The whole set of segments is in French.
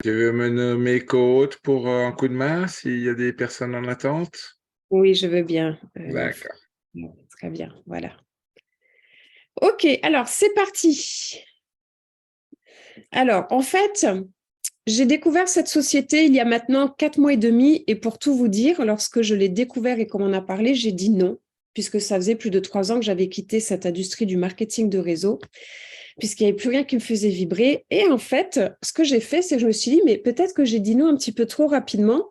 Tu veux me nommer coach pour un coup de main s'il y a des personnes en attente? Oui, je veux bien. D'accord. Très bien, voilà. Ok, alors c'est parti. Alors, en fait, j'ai découvert cette société il y a maintenant 4 mois et demi, et pour tout vous dire, lorsque je l'ai découvert et qu'on m'en a parlé, j'ai dit non, puisque ça faisait plus de 3 ans que j'avais quitté cette industrie du marketing de réseau, puisqu'il n'y avait plus rien qui me faisait vibrer. Et en fait, ce que j'ai fait, c'est que je me suis dit, mais peut-être que j'ai dit non un petit peu trop rapidement,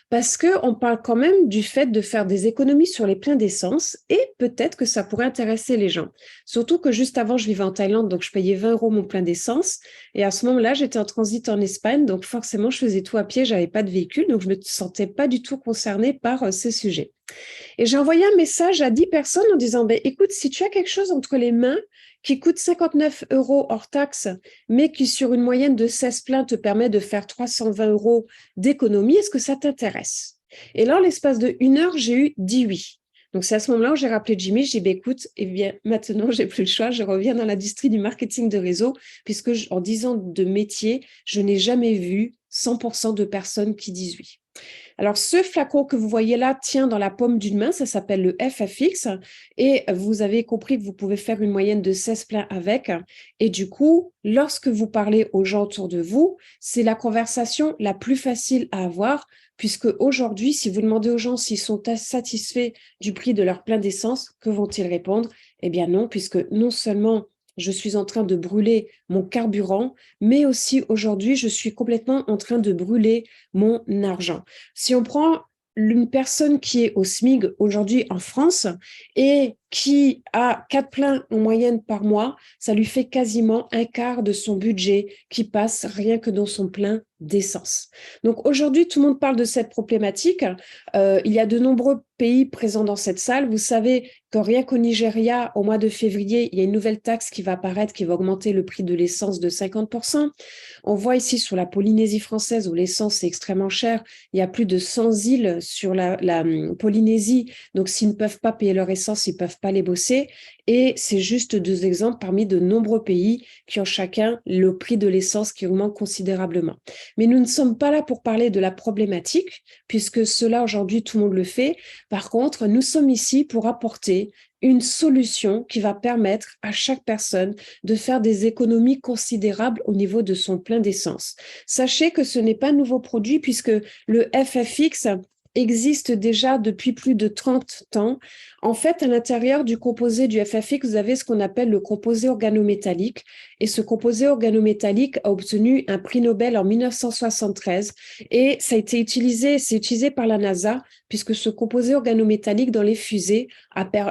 parce qu'on parle quand même du fait de faire des économies sur les pleins d'essence et peut-être que ça pourrait intéresser les gens. Surtout que juste avant, je vivais en Thaïlande, donc je payais 20 euros mon plein d'essence. Et à ce moment-là, j'étais en transit en Espagne, donc forcément, je faisais tout à pied, j'avais pas de véhicule, donc je me sentais pas du tout concernée par ces sujets. Et j'ai envoyé un message à 10 personnes en disant, ben, écoute, si tu as quelque chose entre les mains qui coûte 59 euros hors taxe, mais qui sur une moyenne de 16 pleins te permet de faire 320 euros d'économie, est-ce que ça t'intéresse? Et là, en l'espace de 1 heure, j'ai eu 10 oui. Donc, c'est à ce moment-là où j'ai rappelé Jimmy, j'ai dit, ben, écoute, eh bien, maintenant, j'ai plus le choix, je reviens dans l'industrie du marketing de réseau, puisque en 10 ans de métier, je n'ai jamais vu 100% de personnes qui disent oui. Alors, ce flacon que vous voyez là tient dans la paume d'une main, ça s'appelle le FFX. Et vous avez compris que vous pouvez faire une moyenne de 16 pleins avec. Et du coup, lorsque vous parlez aux gens autour de vous, c'est la conversation la plus facile à avoir, puisque aujourd'hui, si vous demandez aux gens s'ils sont satisfaits du prix de leur plein d'essence, que vont-ils répondre? Eh bien non, puisque non seulement je suis en train de brûler mon carburant, mais aussi aujourd'hui, je suis complètement en train de brûler mon argent. Si on prend une personne qui est au SMIG aujourd'hui en France et qui a 4 pleins en moyenne par mois, ça lui fait quasiment un quart de son budget qui passe rien que dans son plein d'essence. Donc aujourd'hui, tout le monde parle de cette problématique. Il y a de nombreux pays présents dans cette salle. Vous savez que rien qu'au Nigeria, au mois de février, il y a une nouvelle taxe qui va apparaître, qui va augmenter le prix de l'essence de 50%. On voit ici sur la Polynésie française où l'essence est extrêmement chère, il y a plus de 100 îles sur la Polynésie. Donc, s'ils ne peuvent pas payer leur essence, ils ne peuvent pas les bosser. Et c'est juste 2 exemples parmi de nombreux pays qui ont chacun le prix de l'essence qui augmente considérablement. Mais nous ne sommes pas là pour parler de la problématique, puisque cela aujourd'hui, tout le monde le fait. Par contre, nous sommes ici pour apporter une solution qui va permettre à chaque personne de faire des économies considérables au niveau de son plein d'essence. Sachez que ce n'est pas un nouveau produit puisque le FFX existe déjà depuis plus de 30 ans. En fait, à l'intérieur du composé du FFX, vous avez ce qu'on appelle le composé organométallique. Et ce composé organométallique a obtenu un prix Nobel en 1973. Et ça a été utilisé, c'est utilisé par la NASA, puisque ce composé organométallique dans les fusées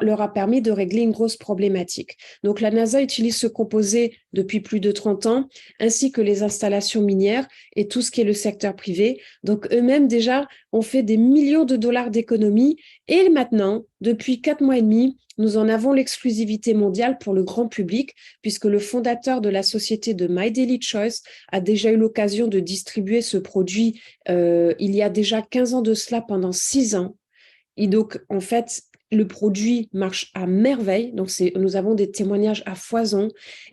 leur a permis de régler une grosse problématique. Donc, la NASA utilise ce composé depuis plus de 30 ans, ainsi que les installations minières et tout ce qui est le secteur privé. Donc, eux-mêmes, déjà, ont fait des millions de dollars d'économies. Et maintenant, depuis 4 mois et demi, nous en avons l'exclusivité mondiale pour le grand public, puisque le fondateur de la société de My Daily Choice a déjà eu l'occasion de distribuer ce produit il y a déjà 15 ans de cela, pendant 6 ans. Et donc, en fait, le produit marche à merveille. Donc, nous avons des témoignages à foison.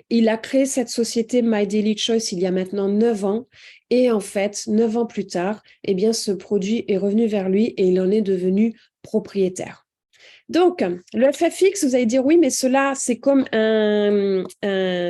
Il a créé cette société My Daily Choice il y a maintenant 9 ans. Et en fait, 9 ans plus tard, eh bien, ce produit est revenu vers lui et il en est devenu propriétaire. Donc, le FFX, vous allez dire oui, mais cela, c'est comme un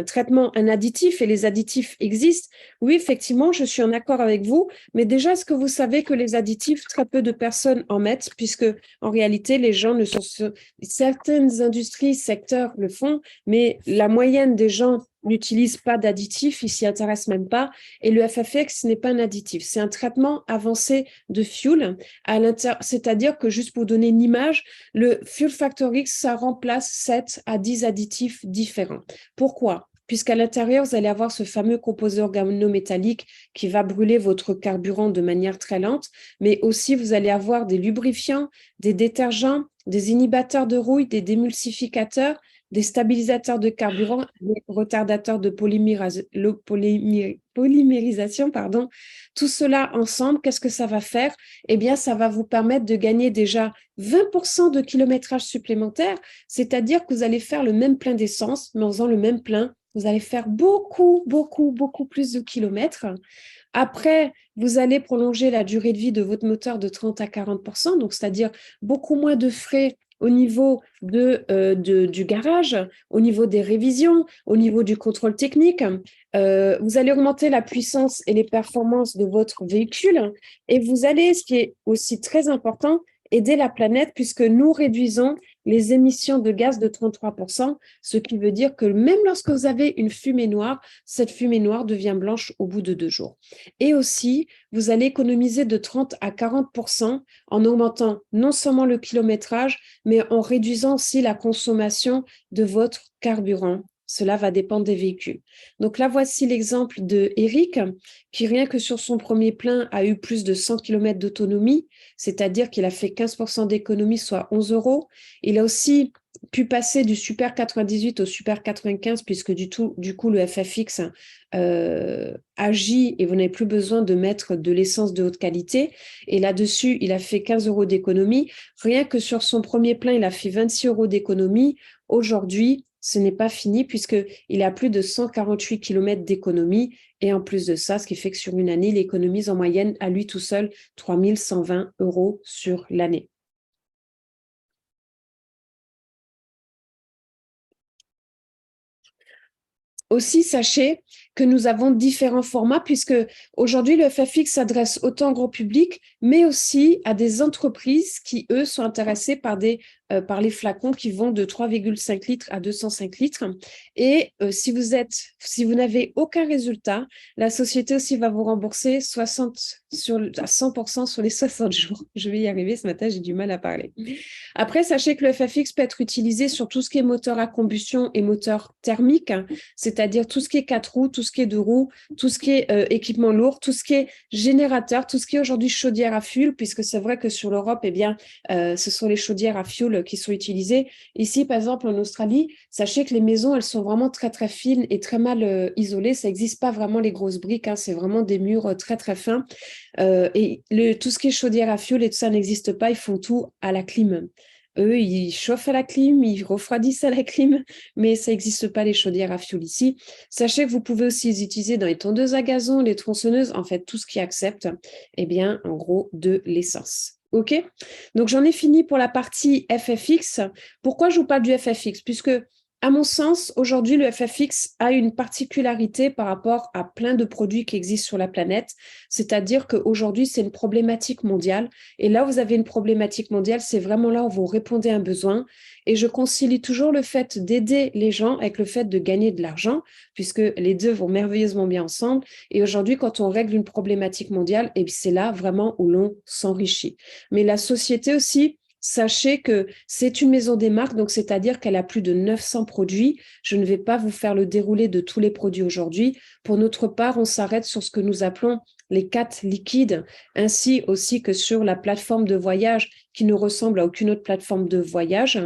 traitement, un additif, et les additifs existent. Oui, effectivement, je suis en accord avec vous, mais déjà, est-ce que vous savez que les additifs, très peu de personnes en mettent, puisque en réalité, les gens ne sont... Certaines industries, secteurs le font, mais la moyenne des gens n'utilisent pas d'additifs, ils s'y intéressent même pas, et le FFX n'est pas un additif, c'est un traitement avancé de fuel, c'est-à-dire que, juste pour donner une image, le Fuel Factor X, ça remplace 7 à 10 additifs différents. Pourquoi? Puisqu'à l'intérieur, vous allez avoir ce fameux composé organométallique qui va brûler votre carburant de manière très lente, mais aussi vous allez avoir des lubrifiants, des détergents, des inhibiteurs de rouille, des démulsificateurs, des stabilisateurs de carburant, des retardateurs de polymérisation, pardon. Tout cela ensemble, qu'est-ce que ça va faire? Eh bien, ça va vous permettre de gagner déjà 20% de kilométrage supplémentaire, c'est-à-dire que vous allez faire le même plein d'essence, mais en faisant le même plein, vous allez faire beaucoup, beaucoup, beaucoup plus de kilomètres. Après, vous allez prolonger la durée de vie de votre moteur de 30 à 40%, donc c'est-à-dire beaucoup moins de frais au niveau du garage, au niveau des révisions, au niveau du contrôle technique. Vous allez augmenter la puissance et les performances de votre véhicule et vous allez, ce qui est aussi très important, aider la planète puisque nous réduisons les émissions de gaz de 33%, ce qui veut dire que même lorsque vous avez une fumée noire, cette fumée noire devient blanche au bout de 2 jours. Et aussi, vous allez économiser de 30 à 40% en augmentant non seulement le kilométrage, mais en réduisant aussi la consommation de votre carburant. Cela va dépendre des véhicules. Donc là, voici l'exemple de Eric, qui rien que sur son premier plein a eu plus de 100 km d'autonomie, c'est-à-dire qu'il a fait 15% d'économie, soit 11 euros. Il a aussi pu passer du Super 98 au Super 95, puisque du coup, le FFX agit et vous n'avez plus besoin de mettre de l'essence de haute qualité. Et là-dessus, il a fait 15 euros d'économie. Rien que sur son premier plein, il a fait 26 euros d'économie. Aujourd'hui, ce n'est pas fini puisqu'il a plus de 148 km d'économie. Et en plus de ça, ce qui fait que sur une année, il économise en moyenne à lui tout seul 3 120 euros sur l'année. Aussi, sachez que nous avons différents formats puisque aujourd'hui, le FFX s'adresse autant au gros public, mais aussi à des entreprises qui, eux, sont intéressées par les flacons qui vont de 3,5 litres à 205 litres. Et si vous n'avez aucun résultat, la société aussi va vous rembourser à 100% sur les 60 jours. Je vais y arriver ce matin, j'ai du mal à parler. Après, sachez que le FFX peut être utilisé sur tout ce qui est moteur à combustion et moteur thermique, c'est-à-dire tout ce qui est 4 roues, tout ce qui est 2 roues, tout ce qui est équipement lourd, tout ce qui est générateur, tout ce qui est aujourd'hui chaudière à fioul, puisque c'est vrai que sur l'Europe, eh bien, ce sont les chaudières à fioul qui sont utilisées. Ici, par exemple, en Australie, sachez que les maisons, elles sont vraiment très, très fines et très mal isolées. Ça n'existe pas vraiment les grosses briques, hein, c'est vraiment des murs très, très fins. Tout ce qui est chaudière à fioul et tout ça n'existe pas, ils font tout à la clim. Eux, ils chauffent à la clim, ils refroidissent à la clim, mais ça n'existe pas les chaudières à fioul ici. Sachez que vous pouvez aussi les utiliser dans les tondeuses à gazon, les tronçonneuses, en fait, tout ce qui accepte, eh bien, en gros, de l'essence. OK? Donc, j'en ai fini pour la partie FFX. Pourquoi je vous parle du FFX? Puisque à mon sens, aujourd'hui, le FFX a une particularité par rapport à plein de produits qui existent sur la planète, c'est-à-dire qu'aujourd'hui, c'est une problématique mondiale. Et là, vous avez une problématique mondiale, c'est vraiment là où vous répondez à un besoin. Et je concilie toujours le fait d'aider les gens avec le fait de gagner de l'argent, puisque les deux vont merveilleusement bien ensemble. Et aujourd'hui, quand on règle une problématique mondiale, et c'est là vraiment où l'on s'enrichit. Mais la société aussi, sachez que c'est une maison des marques, donc c'est-à-dire qu'elle a plus de 900 produits. Je ne vais pas vous faire le déroulé de tous les produits aujourd'hui. Pour notre part, on s'arrête sur ce que nous appelons les 4 liquides, ainsi aussi que sur la plateforme de voyage qui ne ressemble à aucune autre plateforme de voyage.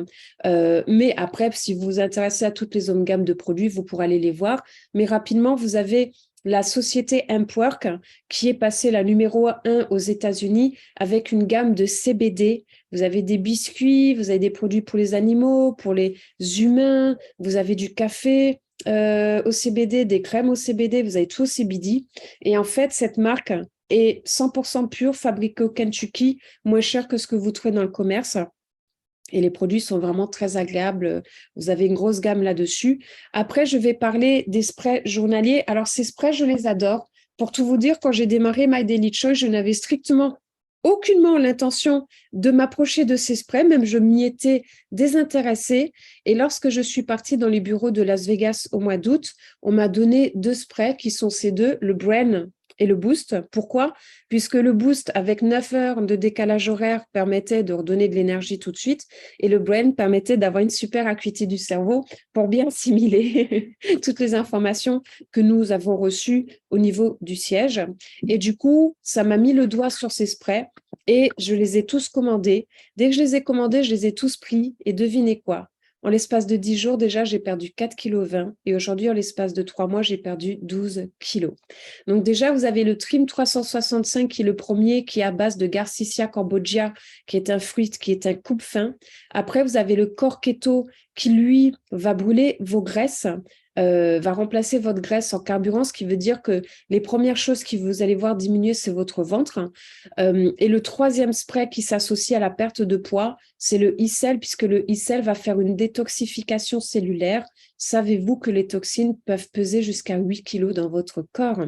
Mais après, si vous vous intéressez à toutes les hommes gammes de produits, vous pourrez aller les voir. Mais rapidement, vous avez la société Hempwork qui est passée la numéro 1 aux États-Unis avec une gamme de CBD. Vous avez des biscuits, vous avez des produits pour les animaux, pour les humains, vous avez du café au CBD, des crèmes au CBD, vous avez tout au CBD. Et en fait, cette marque est 100% pure, fabriquée au Kentucky, moins cher que ce que vous trouvez dans le commerce. Et les produits sont vraiment très agréables. Vous avez une grosse gamme là-dessus. Après, je vais parler des sprays journaliers. Alors, ces sprays, je les adore. Pour tout vous dire, quand j'ai démarré My Daily Choice, je n'avais strictement aucunement l'intention de m'approcher de ces sprays, même je m'y étais désintéressée. Et lorsque je suis partie dans les bureaux de Las Vegas au mois d'août, on m'a donné 2 sprays qui sont ces deux, le Brain et le Boost. Pourquoi? Puisque le Boost, avec 9 heures de décalage horaire, permettait de redonner de l'énergie tout de suite et le Brain permettait d'avoir une super acuité du cerveau pour bien assimiler toutes les informations que nous avons reçues au niveau du siège. Et du coup, ça m'a mis le doigt sur ces sprays et je les ai tous commandés. Dès que je les ai commandés, je les ai tous pris et devinez quoi? En l'espace de 10 jours, déjà, j'ai perdu 4,20 kg et aujourd'hui, en l'espace de 3 mois, j'ai perdu 12 kg. Donc déjà, vous avez le Trim 365 qui est le premier, qui est à base de Garcinia Cambogia, qui est un fruit, qui est un coupe-fin. Après, vous avez le Core Keto qui, lui, va brûler vos graisses. va remplacer votre graisse en carburant, ce qui veut dire que les premières choses que vous allez voir diminuer, c'est votre ventre. Et le troisième spray qui s'associe à la perte de poids, c'est le e-cell, puisque le e-cell va faire une détoxification cellulaire. Savez-vous que les toxines peuvent peser jusqu'à 8 kilos dans votre corps?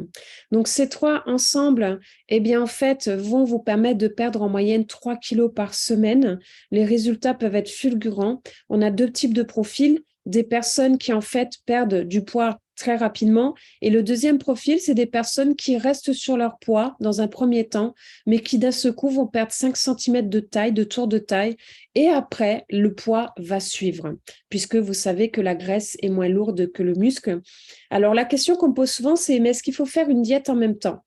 Donc, ces trois ensemble, eh bien, en fait, vont vous permettre de perdre en moyenne 3 kilos par semaine. Les résultats peuvent être fulgurants. On a deux types de profils, des personnes qui, en fait, perdent du poids très rapidement. Et le deuxième profil, c'est des personnes qui restent sur leur poids dans un premier temps, mais qui d'un seul coup vont perdre 5 cm de taille, de tour de taille. Et après, le poids va suivre, puisque vous savez que la graisse est moins lourde que le muscle. Alors, la question qu'on me pose souvent, c'est, mais est-ce qu'il faut faire une diète en même temps?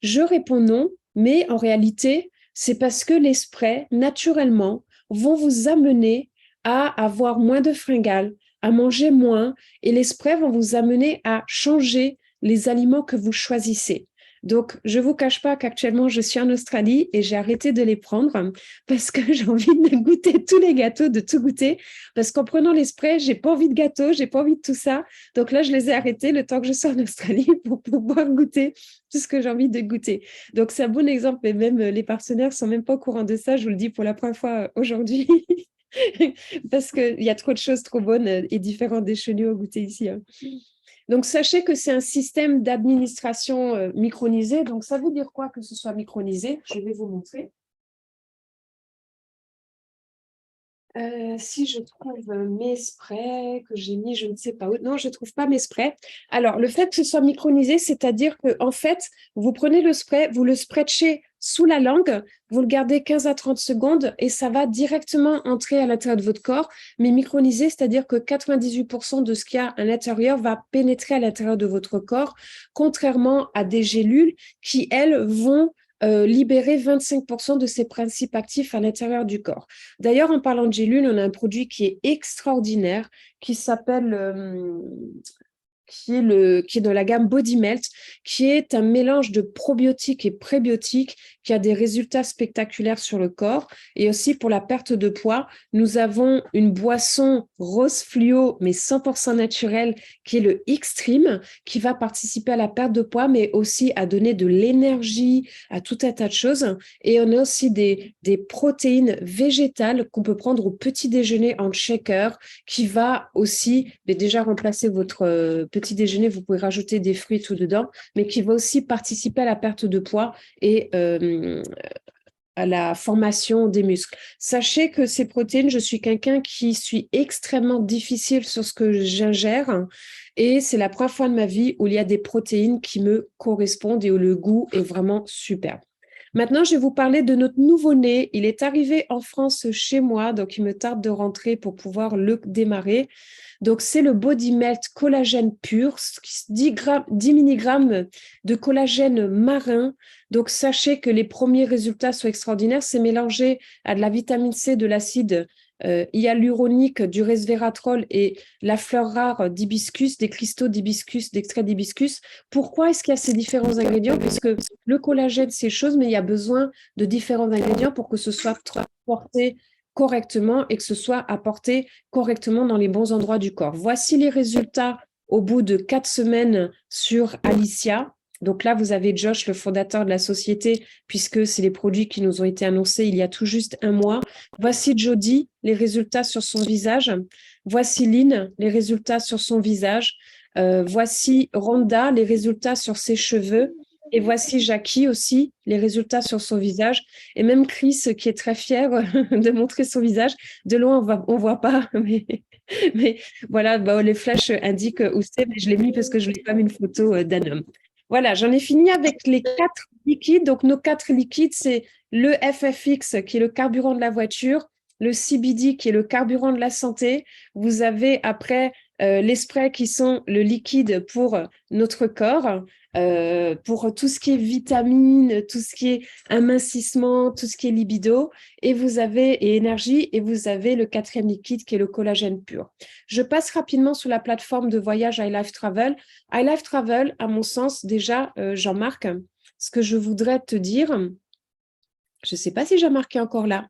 Je réponds non, mais en réalité, c'est parce que les sprays, naturellement, vont vous amener à avoir moins de fringales, à manger moins, et les sprays vont vous amener à changer les aliments que vous choisissez. Donc, je ne vous cache pas qu'actuellement, je suis en Australie et j'ai arrêté de les prendre parce que j'ai envie de goûter tous les gâteaux, de tout goûter. Parce qu'en prenant les sprays, je n'ai pas envie de gâteaux, je n'ai pas envie de tout ça. Donc là, je les ai arrêtés le temps que je sois en Australie pour pouvoir goûter tout ce que j'ai envie de goûter. Donc, c'est un bon exemple. Et même les partenaires ne sont même pas au courant de ça. Je vous le dis pour la première fois aujourd'hui. Parce qu'il y a trop de choses trop bonnes et différentes des chenilles à goûter ici. Hein. Donc, sachez que c'est un système d'administration micronisé. Donc, ça veut dire quoi que ce soit micronisé? Je vais vous montrer. Si je trouve mes sprays que j'ai mis, je ne sais pas où. Non, je ne trouve pas mes sprays. Alors, le fait que ce soit micronisé, c'est-à-dire que en fait, vous prenez le spray, vous le scratchez sous la langue, vous le gardez 15 à 30 secondes et ça va directement entrer à l'intérieur de votre corps. Mais micronisé, c'est-à-dire que 98% de ce qu'il y a à l'intérieur va pénétrer à l'intérieur de votre corps, contrairement à des gélules qui, elles, vont libérer 25% de ces principes actifs à l'intérieur du corps. D'ailleurs, en parlant de gélules, on a un produit qui est extraordinaire, qui s'appelle qui est dans la gamme Body Melt, qui est un mélange de probiotiques et prébiotiques qui a des résultats spectaculaires sur le corps. Et aussi pour la perte de poids, nous avons une boisson rose fluo, mais 100% naturelle, qui est le Extreme, qui va participer à la perte de poids, mais aussi à donner de l'énergie, à tout un tas de choses. Et on a aussi des protéines végétales qu'on peut prendre au petit déjeuner en shaker, qui va aussi déjà remplacer votre petit déjeuner, vous pouvez rajouter des fruits tout dedans, mais qui va aussi participer à la perte de poids et à la formation des muscles. Sachez que ces protéines, je suis quelqu'un qui suis extrêmement difficile sur ce que j'ingère et c'est la première fois de ma vie où il y a des protéines qui me correspondent et où le goût est vraiment super. Maintenant, je vais vous parler de notre nouveau-né. Il est arrivé en France chez moi, donc il me tarde de rentrer pour pouvoir le démarrer. Donc, c'est le Body Melt collagène pur, 10 mg de collagène marin. Donc, sachez que les premiers résultats sont extraordinaires. C'est mélangé à de la vitamine C, de l'acide hyaluronique, du resveratrol et la fleur rare d'hibiscus, des cristaux d'hibiscus, d'extrait d'hibiscus. Pourquoi est-ce qu'il y a ces différents ingrédients? Puisque le collagène, c'est chose, mais il y a besoin de différents ingrédients pour que ce soit transporté correctement et que ce soit apporté correctement dans les bons endroits du corps. Voici les résultats au bout de 4 semaines sur Alicia. Donc là, vous avez Josh, le fondateur de la société, puisque c'est les produits qui nous ont été annoncés il y a tout juste un mois. Voici Jody, les résultats sur son visage. Voici Lynn, les résultats sur son visage. Voici Rhonda, les résultats sur ses cheveux. Et voici Jackie aussi, les résultats sur son visage. Et même Chris, qui est très fier de montrer son visage. De loin, on ne voit pas, mais voilà, les flèches indiquent où c'est, mais je l'ai mis parce que je ne voulais pas mis une photo d'un homme. Voilà, j'en ai fini avec les 4 liquides. Donc, nos 4 liquides, c'est le FFX, qui est le carburant de la voiture, le CBD, qui est le carburant de la santé. Vous avez après les sprays qui sont le liquide pour notre corps, pour tout ce qui est vitamines, tout ce qui est amincissement, tout ce qui est libido, et énergie, et vous avez le 4e liquide qui est le collagène pur. Je passe rapidement sur la plateforme de voyage iLife Travel. iLife Travel, à mon sens, déjà, Jean-Marc, ce que je voudrais te dire, je ne sais pas si Jean-Marc est encore là.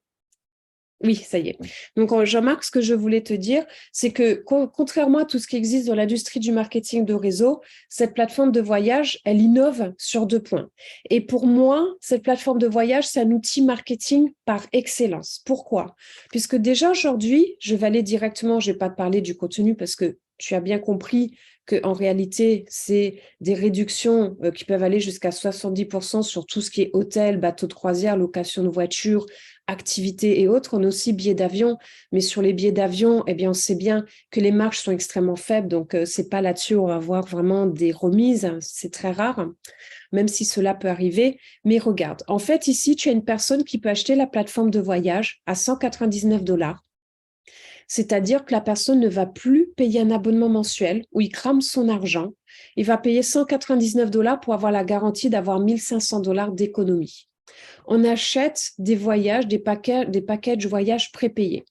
Oui, ça y est. Donc, Jean-Marc, ce que je voulais te dire, c'est que contrairement à tout ce qui existe dans l'industrie du marketing de réseau, cette plateforme de voyage, elle innove sur 2 points. Et pour moi, cette plateforme de voyage, c'est un outil marketing par excellence. Pourquoi? Puisque déjà aujourd'hui, je vais aller directement, je ne vais pas te parler du contenu parce que tu as bien compris qu'en réalité, c'est des réductions qui peuvent aller jusqu'à 70% sur tout ce qui est hôtel, bateau de croisière, location de voiture, activités et autres. On a aussi billets d'avion, mais sur les billets d'avion, eh bien, on sait bien que les marges sont extrêmement faibles, donc c'est pas là-dessus où on va avoir vraiment des remises, c'est très rare, même si cela peut arriver. Mais regarde, en fait, ici, tu as une personne qui peut acheter la plateforme de voyage à 199 $. C'est-à-dire que la personne ne va plus payer un abonnement mensuel où il crame son argent. Il va payer 199 $ pour avoir la garantie d'avoir 1 500 $ d'économie. On achète des voyages, des packages voyages prépayés.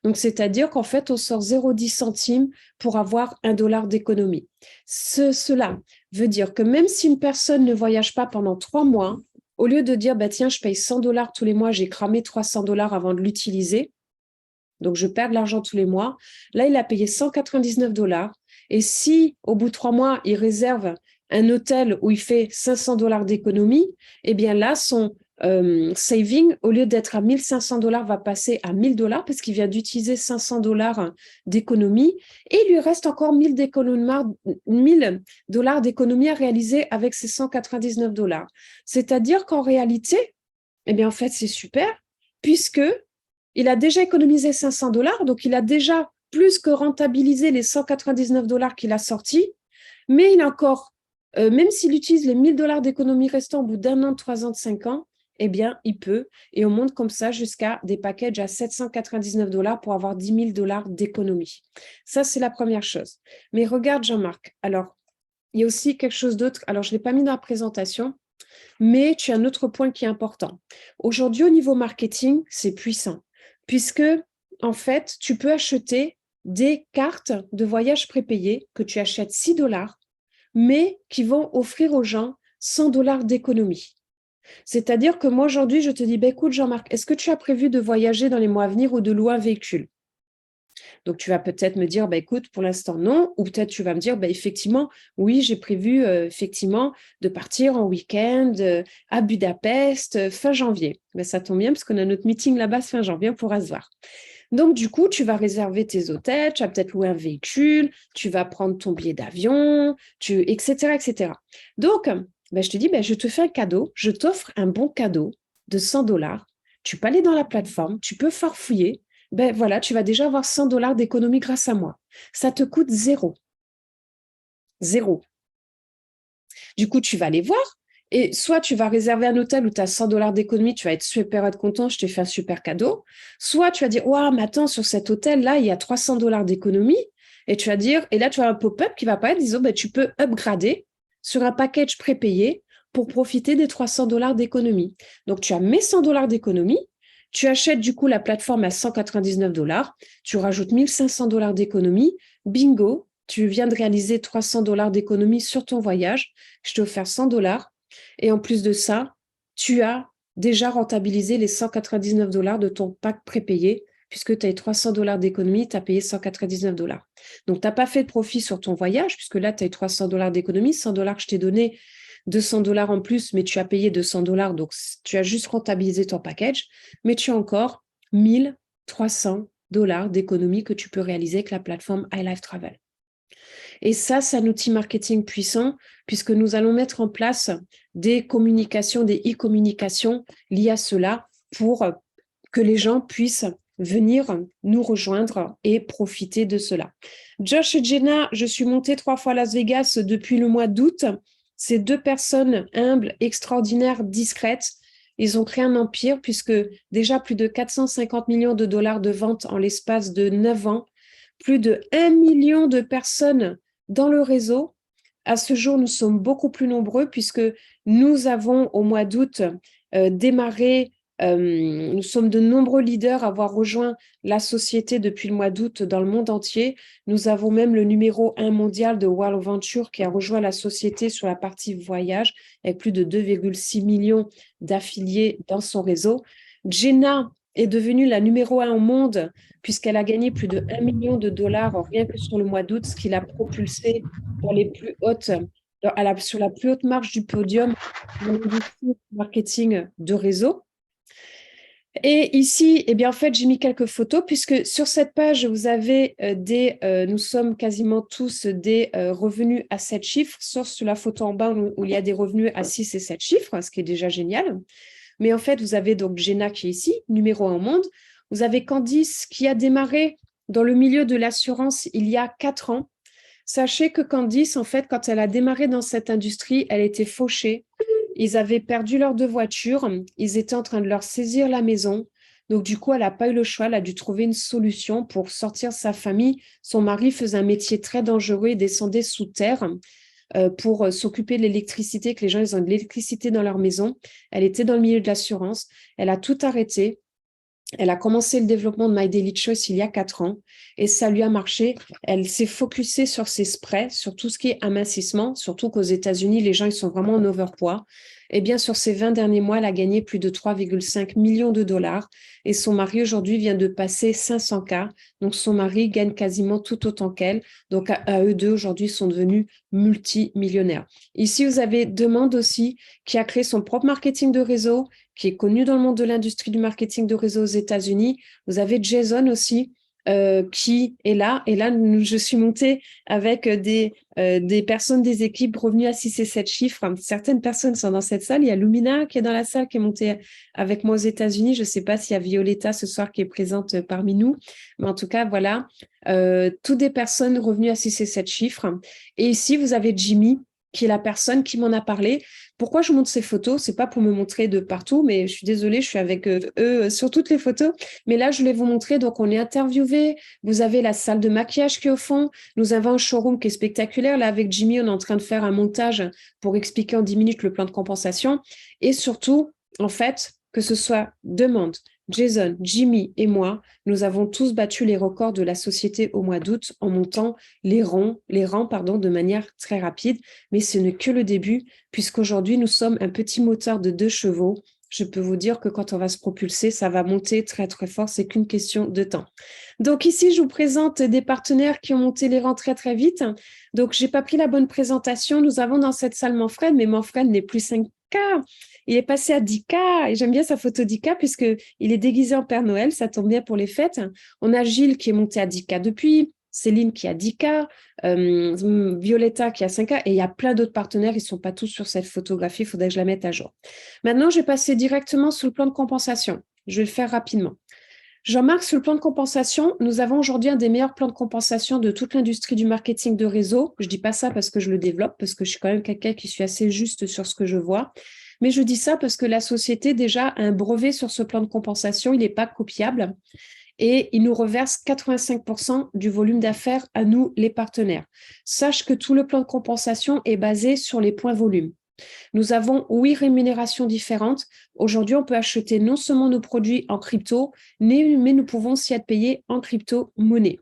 Donc, c'est-à-dire qu'en fait, on sort 0,10 centimes pour avoir 1 $ d'économie. Cela veut dire que même si une personne ne voyage pas pendant 3 mois, au lieu de dire, bah, tiens, je paye 100 $ tous les mois, j'ai cramé 300 $ avant de l'utiliser, donc je perds de l'argent tous les mois, là, il a payé 199 $. Et si, au bout de 3 mois, il réserve un hôtel où il fait 500 $ d'économie, eh bien là, son saving, au lieu d'être à 1 500 $, va passer à 1 000 $ parce qu'il vient d'utiliser 500 $ d'économie et il lui reste encore 1 000 $ d'économie à réaliser avec ses 199 $. C'est-à-dire qu'en réalité, eh bien en fait, c'est super puisque il a déjà économisé 500 $, donc il a déjà plus que rentabilisé les 199 $ qu'il a sortis, mais il a encore, même s'il utilise les 1 000 $ d'économie restants au bout d'1 an, de 3 ans, de 5 ans, eh bien, il peut. Et on monte comme ça jusqu'à des packages à 799 $ pour avoir 10 000 $ d'économie. Ça, c'est la première chose. Mais regarde, Jean-Marc, alors, il y a aussi quelque chose d'autre. Alors, je ne l'ai pas mis dans la présentation, mais tu as un autre point qui est important. Aujourd'hui, au niveau marketing, c'est puissant, puisque, en fait, tu peux acheter des cartes de voyage prépayées que tu achètes 6 $, mais qui vont offrir aux gens 100 $ d'économie. C'est-à-dire que moi, aujourd'hui, je te dis, bah, écoute, Jean-Marc, est-ce que tu as prévu de voyager dans les mois à venir ou de louer un véhicule? Donc, tu vas peut-être me dire, bah, écoute, pour l'instant, non. Ou peut-être tu vas me dire, bah, effectivement, oui, j'ai prévu effectivement de partir en week-end à Budapest fin janvier. Ben, ça tombe bien parce qu'on a notre meeting là-bas fin janvier, on pourra se voir. Donc, du coup, tu vas réserver tes hôtels, tu vas peut-être louer un véhicule, tu vas prendre ton billet d'avion, etc., etc. Donc, ben, je te dis, ben, je te fais un cadeau, je t'offre un bon cadeau de 100 $. Tu peux aller dans la plateforme, tu peux farfouiller. Ben voilà, tu vas déjà avoir 100 $ d'économie grâce à moi. Ça te coûte zéro. Zéro. Du coup, tu vas aller voir et soit tu vas réserver un hôtel où tu as 100 $ d'économie, tu vas être super content, je t'ai fait un super cadeau. Soit tu vas dire, waouh, mais attends, sur cet hôtel-là, il y a 300 $ d'économie. Et tu vas dire, et là, tu as un pop-up qui va apparaître disant, ben, tu peux upgrader sur un package prépayé pour profiter des 300 $ d'économie. Donc, tu as mes 100 $ d'économie. Tu achètes du coup la plateforme à 199 $, tu rajoutes 1 500 $ d'économie, bingo, tu viens de réaliser 300 $ d'économie sur ton voyage, je t'ai offert 100 $, et en plus de ça, tu as déjà rentabilisé les 199 $ de ton pack prépayé, puisque tu as eu 300 $ d'économie, tu as payé 199 $. Donc, tu n'as pas fait de profit sur ton voyage, puisque là, tu as eu 300 $ d'économie, 100 $ que je t'ai donné, 200 $ en plus, mais tu as payé 200 $, donc tu as juste rentabilisé ton package, mais tu as encore 1 300 $ d'économie que tu peux réaliser avec la plateforme iLife Travel. Et ça, c'est un outil marketing puissant puisque nous allons mettre en place des communications, des e-communications liées à cela pour que les gens puissent venir nous rejoindre et profiter de cela. Josh et Jenna, je suis montée 3 fois à Las Vegas depuis le mois d'août. Ces 2 personnes humbles, extraordinaires, discrètes. Ils ont créé un empire puisque déjà plus de 450 millions de dollars de ventes en l'espace de 9 ans, plus de 1 million de personnes dans le réseau. À ce jour, nous sommes beaucoup plus nombreux puisque nous avons au mois d'août démarré. Nous sommes de nombreux leaders à avoir rejoint la société depuis le mois d'août dans le monde entier. Nous avons même le numéro 1 mondial de World Venture qui a rejoint la société sur la partie voyage avec plus de 2,6 millions d'affiliés dans son réseau. Jenna est devenue la numéro 1 au monde, puisqu'elle a gagné plus de 1 million de dollars rien que sur le mois d'août, ce qui l'a propulsée dans les plus hautes, sur la plus haute marche du podium dans l'industrie du marketing de réseau. Et ici, eh bien, en fait, j'ai mis quelques photos puisque sur cette page, vous avez nous sommes quasiment tous des revenus à 7 chiffres, sauf sur la photo en bas où il y a des revenus à 6 et 7 chiffres, ce qui est déjà génial. Mais en fait, vous avez donc Jenna qui est ici, numéro 1 au monde. Vous avez Candice qui a démarré dans le milieu de l'assurance il y a 4 ans. Sachez que Candice, en fait, quand elle a démarré dans cette industrie, elle était fauchée. Ils avaient perdu leurs 2 voitures. Ils étaient en train de leur saisir la maison. Donc, du coup, elle n'a pas eu le choix. Elle a dû trouver une solution pour sortir sa famille. Son mari faisait un métier très dangereux et descendait sous terre pour s'occuper de l'électricité, que les gens ils ont de l'électricité dans leur maison. Elle était dans le milieu de l'assurance. Elle a tout arrêté. Elle a commencé le développement de My Daily Choice il y a 4 ans et ça lui a marché. Elle s'est focusée sur ses sprays, sur tout ce qui est amincissement, surtout qu'aux États-Unis, les gens ils sont vraiment en overpoids. Et bien, sur ces 20 derniers mois, elle a gagné plus de 3,5 millions de dollars et son mari aujourd'hui vient de passer 500K. Donc, son mari gagne quasiment tout autant qu'elle. Donc, à eux deux, aujourd'hui, sont devenus multimillionnaires. Ici, vous avez Demande aussi, qui a créé son propre marketing de réseau, qui est connu dans le monde de l'industrie du marketing de réseau aux États-Unis. Vous avez Jason aussi, qui est là. Et là, je suis montée avec des personnes des équipes revenues à 6 et 7 chiffres. Certaines personnes sont dans cette salle. Il y a Lumina qui est dans la salle, qui est montée avec moi aux États-Unis. Je ne sais pas s'il y a Violetta ce soir qui est présente parmi nous. Mais en tout cas, voilà, toutes des personnes revenues à 6 et 7 chiffres. Et ici, vous avez Jimmy, qui est la personne qui m'en a parlé. Pourquoi je montre ces photos? C'est pas pour me montrer de partout, mais je suis désolée, je suis avec eux sur toutes les photos. Mais là, je vais vous montrer. Donc, on est interviewé. Vous avez la salle de maquillage qui est au fond. Nous avons un showroom qui est spectaculaire. Là, avec Jimmy, on est en train de faire un montage pour expliquer en 10 minutes le plan de compensation. Et surtout, en fait, que ce soit Demande, Jason, Jimmy et moi, nous avons tous battu les records de la société au mois d'août en montant les rangs de manière très rapide. Mais ce n'est que le début, puisqu'aujourd'hui, nous sommes un petit moteur de 2 chevaux. Je peux vous dire que quand on va se propulser, ça va monter très, très fort. C'est qu'une question de temps. Donc ici, je vous présente des partenaires qui ont monté les rangs très, très vite. Donc, je n'ai pas pris la bonne présentation. Nous avons dans cette salle Manfred, mais Manfred n'est plus 5K. Il est passé à 10K et j'aime bien sa photo 10K puisqu'il est déguisé en Père Noël. Ça tombe bien pour les fêtes. On a Gilles qui est monté à 10K depuis. Céline qui a 10K, Violetta qui a 5K, et il y a plein d'autres partenaires, ils ne sont pas tous sur cette photographie, il faudrait que je la mette à jour. Maintenant, je vais passer directement sur le plan de compensation. Je vais le faire rapidement. Jean-Marc, sur le plan de compensation, nous avons aujourd'hui un des meilleurs plans de compensation de toute l'industrie du marketing de réseau. Je ne dis pas ça parce que je le développe, parce que je suis quand même quelqu'un qui suis assez juste sur ce que je vois. Mais je dis ça parce que la société déjà a un brevet sur ce plan de compensation, il n'est pas copiable. Et il nous reverse 85% du volume d'affaires à nous, les partenaires. Sache que tout le plan de compensation est basé sur les points volume. Nous avons 8 rémunérations différentes. Aujourd'hui, on peut acheter non seulement nos produits en crypto, mais nous pouvons aussi être payés en crypto-monnaie.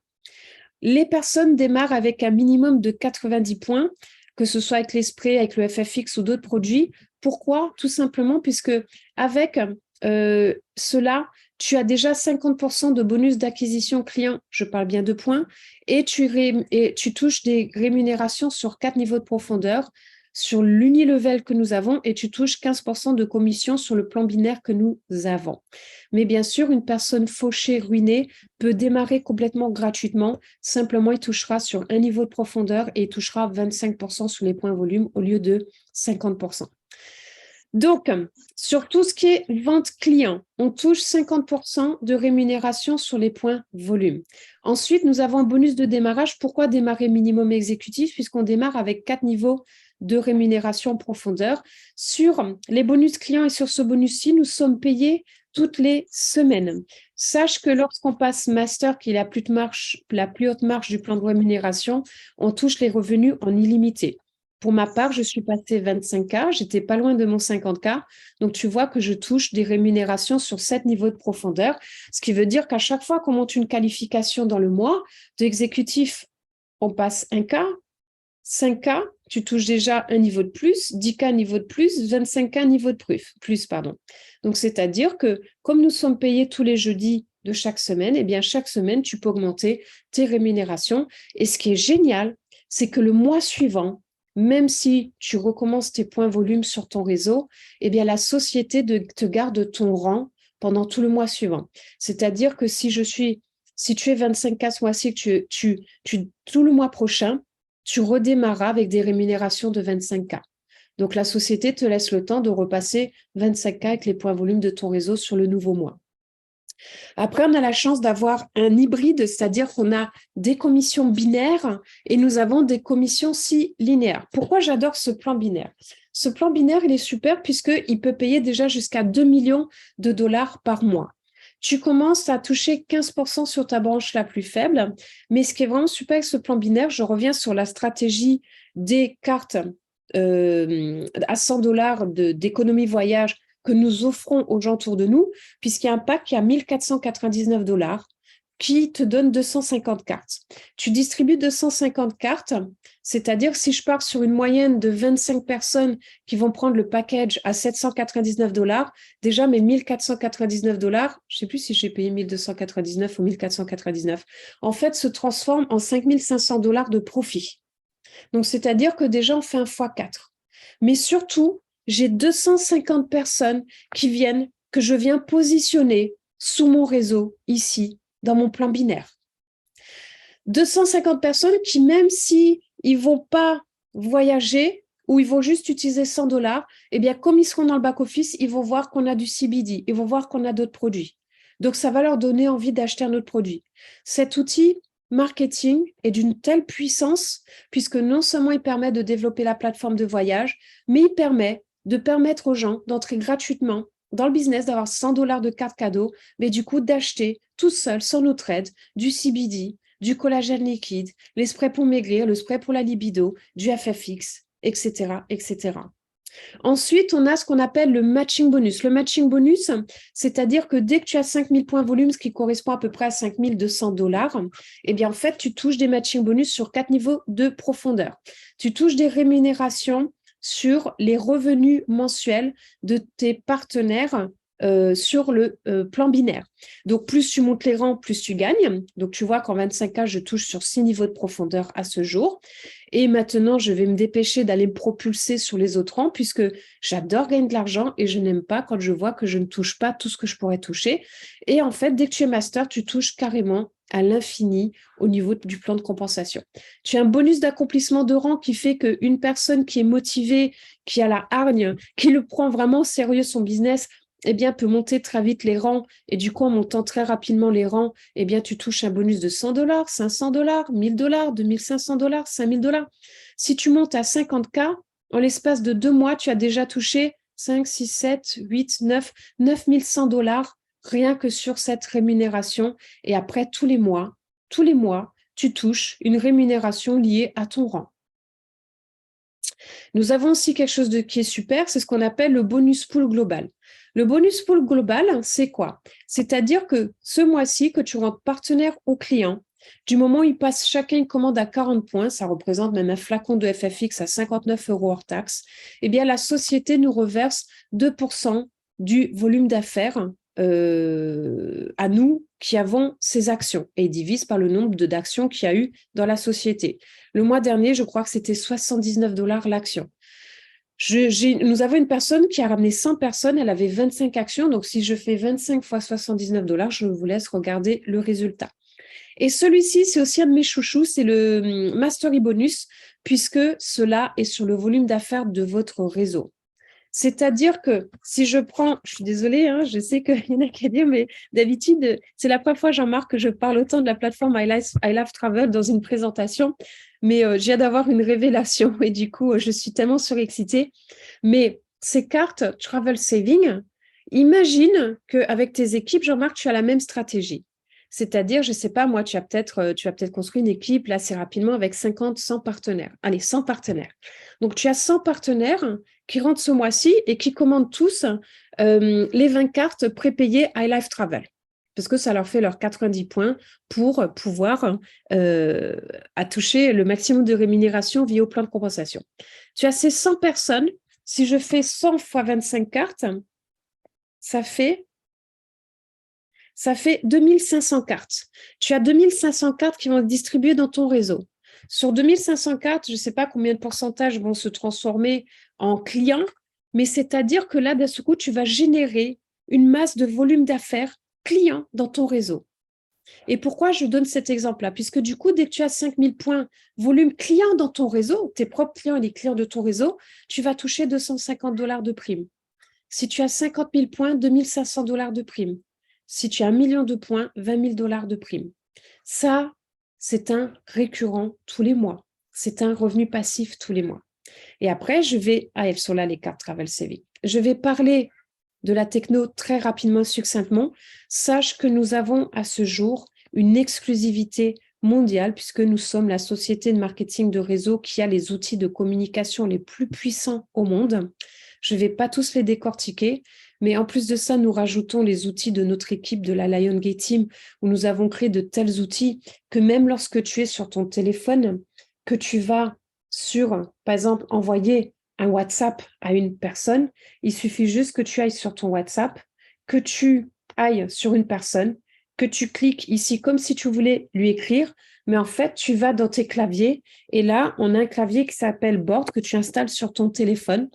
Les personnes démarrent avec un minimum de 90 points, que ce soit avec les sprays, avec le FFX ou d'autres produits. Pourquoi? Tout simplement puisque avec cela, tu as déjà 50% de bonus d'acquisition client, je parle bien de points, et tu touches des rémunérations sur 4 niveaux de profondeur, sur l'unilevel que nous avons, et tu touches 15% de commission sur le plan binaire que nous avons. Mais bien sûr, une personne fauchée, ruinée, peut démarrer complètement gratuitement. Simplement, il touchera sur un niveau de profondeur et il touchera 25% sur les points volume au lieu de 50%. Donc, sur tout ce qui est vente client, on touche 50% de rémunération sur les points volume. Ensuite, nous avons un bonus de démarrage. Pourquoi démarrer minimum exécutif? Puisqu'on démarre avec 4 niveaux de rémunération en profondeur. Sur les bonus clients et sur ce bonus-ci, nous sommes payés toutes les semaines. Sache que lorsqu'on passe master, qui est la plus haute marche du plan de rémunération, on touche les revenus en illimité. Pour ma part, je suis passée 25K, j'étais pas loin de mon 50K. Donc, tu vois que je touche des rémunérations sur 7 niveaux de profondeur, ce qui veut dire qu'à chaque fois qu'on monte une qualification dans le mois, de exécutif, on passe 1K, 5K, tu touches déjà un niveau de plus, 10K niveau de plus, 25K niveau de plus. Donc, c'est-à-dire que comme nous sommes payés tous les jeudis de chaque semaine, eh bien, chaque semaine, tu peux augmenter tes rémunérations. Et ce qui est génial, c'est que le mois suivant, même si tu recommences tes points volume sur ton réseau, eh bien, la société te garde ton rang pendant tout le mois suivant. C'est-à-dire que si tu es 25K ce mois-ci, tout le mois prochain, tu redémarras avec des rémunérations de 25K. Donc, la société te laisse le temps de repasser 25K avec les points volume de ton réseau sur le nouveau mois. Après, on a la chance d'avoir un hybride, c'est-à-dire qu'on a des commissions binaires et nous avons des commissions linéaires. Pourquoi j'adore ce plan binaire? Ce plan binaire, il est super puisqu'il peut payer déjà jusqu'à 2 millions de dollars par mois. Tu commences à toucher 15% sur ta branche la plus faible, mais ce qui est vraiment super avec ce plan binaire, je reviens sur la stratégie des cartes à 100 dollars d'économie voyage que nous offrons aux gens autour de nous, puisqu'il y a un pack qui a 1499 dollars qui te donne 250 cartes. Tu distribues 250 cartes, c'est-à-dire si je pars sur une moyenne de 25 personnes qui vont prendre le package à 799 dollars, déjà mes 1499 dollars, je ne sais plus si j'ai payé 1299 ou 1499, en fait se transforment en 5500 dollars de profit. Donc, c'est-à-dire que déjà, on fait un x4. Mais surtout, j'ai 250 personnes que je viens positionner sous mon réseau, ici, dans mon plan binaire. 250 personnes qui, même si ils ne vont pas voyager ou ils vont juste utiliser 100 dollars, eh bien, comme ils seront dans le back-office, ils vont voir qu'on a du CBD, ils vont voir qu'on a d'autres produits. Donc, ça va leur donner envie d'acheter un autre produit. Cet outil marketing est d'une telle puissance puisque non seulement il permet de développer la plateforme de voyage, mais il permet de permettre aux gens d'entrer gratuitement dans le business, d'avoir 100 dollars de carte cadeau, mais du coup d'acheter tout seul, sans notre aide, du CBD, du collagène liquide, les sprays pour maigrir, le spray pour la libido, du FFX, etc., etc. Ensuite, on a ce qu'on appelle le matching bonus. Le matching bonus, c'est-à-dire que dès que tu as 5000 points volume, ce qui correspond à peu près à 5200 dollars, eh bien, en fait, tu touches des matching bonus sur 4 niveaux de profondeur. Tu touches des rémunérations sur les revenus mensuels de tes partenaires sur le plan binaire. Donc, plus tu montes les rangs, plus tu gagnes. Donc, tu vois qu'en 25K, je touche sur 6 niveaux de profondeur à ce jour. Et maintenant, je vais me dépêcher d'aller me propulser sur les autres rangs puisque j'adore gagner de l'argent et je n'aime pas quand je vois que je ne touche pas tout ce que je pourrais toucher. Et en fait, dès que tu es master, tu touches carrément à l'infini au niveau du plan de compensation. Tu as un bonus d'accomplissement de rang qui fait qu'une personne qui est motivée, qui a la hargne, qui le prend vraiment au sérieux son business, eh bien, peut monter très vite les rangs. Et du coup, en montant très rapidement les rangs, eh bien, tu touches un bonus de 100 dollars, 500 dollars, 1000 dollars, 2500 dollars, 5000 dollars. Si tu montes à 50K, en l'espace de 2 mois, tu as déjà touché 5, 6, 7, 8, 9, 9100 dollars rien que sur cette rémunération. Et après, tous les mois, tu touches une rémunération liée à ton rang. Nous avons aussi quelque chose qui est super, c'est ce qu'on appelle le bonus pool global. Le bonus pool global, c'est quoi? C'est-à-dire que ce mois-ci, que tu rentres partenaire ou client, du moment où ils passent chacun une commande à 40 points, ça représente même un flacon de FFX à 59 € hors taxe, eh bien la société nous reverse 2% du volume d'affaires à nous qui avons ces actions et divise par le nombre d'actions qu'il y a eu dans la société. Le mois dernier, je crois que c'était 79 dollars l'action. Nous avons une personne qui a ramené 100 personnes, elle avait 25 actions, donc si je fais 25 fois 79 dollars, je vous laisse regarder le résultat. Et celui-ci, c'est aussi un de mes chouchous, c'est le Mastery Bonus, puisque cela est sur le volume d'affaires de votre réseau. C'est-à-dire que si je prends, je suis désolée, hein, je sais qu'il y en a qui disent, mais d'habitude, c'est la première fois, Jean-Marc, que je parle autant de la plateforme I Love Travel dans une présentation, mais je viens d'avoir une révélation et du coup, je suis tellement surexcitée. Mais ces cartes Travel Saving, imagine qu'avec tes équipes, Jean-Marc, tu as la même stratégie. C'est-à-dire, je ne sais pas, moi, tu as peut-être construit une équipe là, assez rapidement avec 50, 100 partenaires. Allez, 100 partenaires. Donc, tu as 100 partenaires qui rentrent ce mois-ci et qui commandent tous les 20 cartes prépayées I Life Travel. parce que ça leur fait leurs 90 points pour pouvoir à toucher le maximum de rémunération via au plan de compensation. Tu as ces 100 personnes, si je fais 100 fois 25 cartes, ça fait 2500 cartes. Tu as 2500 cartes qui vont être distribuées dans ton réseau. Sur 2500 cartes, je ne sais pas combien de pourcentage vont se transformer en clients, mais c'est-à-dire que là, d'un seul coup, tu vas générer une masse de volume d'affaires clients dans ton réseau. Et pourquoi je donne cet exemple-là? Puisque du coup, dès que tu as 5000 points volume client dans ton réseau, tes propres clients et les clients de ton réseau, tu vas toucher $250 de prime. Si tu as 50 000 points, $2500 de prime. Si tu as 1 million de points, $20 000 de prime. Ça, c'est un récurrent tous les mois. C'est un revenu passif tous les mois. Et après, elles sont là les cartes Travel Saving. Je vais parler de la techno très rapidement, succinctement. Sache que nous avons à ce jour une exclusivité mondiale puisque nous sommes la société de marketing de réseau qui a les outils de communication les plus puissants au monde. Je ne vais pas tous les décortiquer, mais en plus de ça, nous rajoutons les outils de notre équipe de la Lion Gate Team où nous avons créé de tels outils que même lorsque tu es sur ton téléphone, que tu vas par exemple, envoyer un WhatsApp à une personne, il suffit juste que tu ailles sur ton WhatsApp, que tu ailles sur une personne, que tu cliques ici comme si tu voulais lui écrire, mais en fait, tu vas dans tes claviers et là, on a un clavier qui s'appelle Board que tu installes sur ton téléphone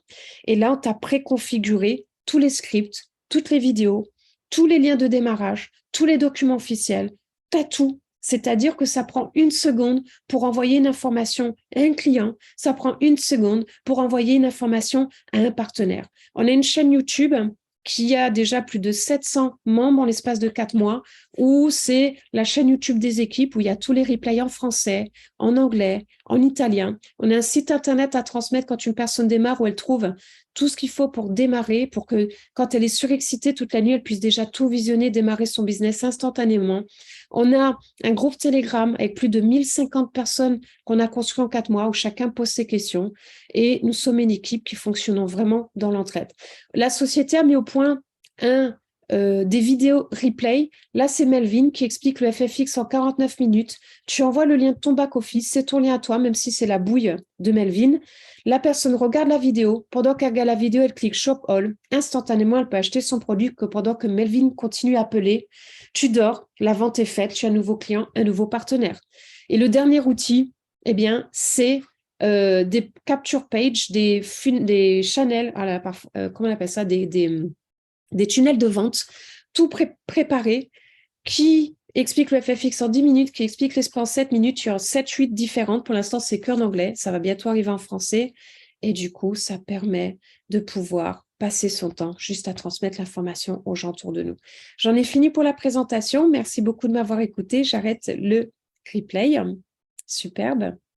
et là, on t'a préconfiguré tous les scripts, toutes les vidéos, tous les liens de démarrage, tous les documents officiels, tu as tout. C'est-à-dire que ça prend 1 seconde pour envoyer une information à un client, ça prend 1 seconde pour envoyer une information à un partenaire. On a une chaîne YouTube qui a déjà plus de 700 membres en l'espace de 4 mois, où c'est la chaîne YouTube des équipes, où il y a tous les replays en français, en anglais, en italien. On a un site internet à transmettre quand une personne démarre, où elle trouve tout ce qu'il faut pour démarrer, pour que quand elle est surexcitée toute la nuit, elle puisse déjà tout visionner, démarrer son business instantanément. On a un groupe Telegram avec plus de 1050 personnes qu'on a construit en 4 mois où chacun pose ses questions et nous sommes une équipe qui fonctionne vraiment dans l'entraide. La société a mis au point des vidéos replay. Là, c'est Melvin qui explique le FFX en 49 minutes. Tu envoies le lien de ton back-office, c'est ton lien à toi, même si c'est la bouille de Melvin. La personne regarde la vidéo. Pendant qu'elle regarde la vidéo, elle clique Shop All. Instantanément, elle peut acheter son produit que pendant que Melvin continue à appeler. Tu dors, la vente est faite, tu as un nouveau client, un nouveau partenaire. Et le dernier outil, eh bien, c'est des capture pages, des channels, comment on appelle ça, des tunnels de vente, tout préparé, qui explique le FFX en 10 minutes, qui explique l'esprit en 7 minutes. Tu as 7-8 différentes. Pour l'instant, c'est qu'en anglais. Ça va bientôt arriver en français. Et du coup, ça permet de pouvoir passer son temps juste à transmettre l'information aux gens autour de nous. J'en ai fini pour la présentation. Merci beaucoup de m'avoir écouté. J'arrête le replay. Superbe.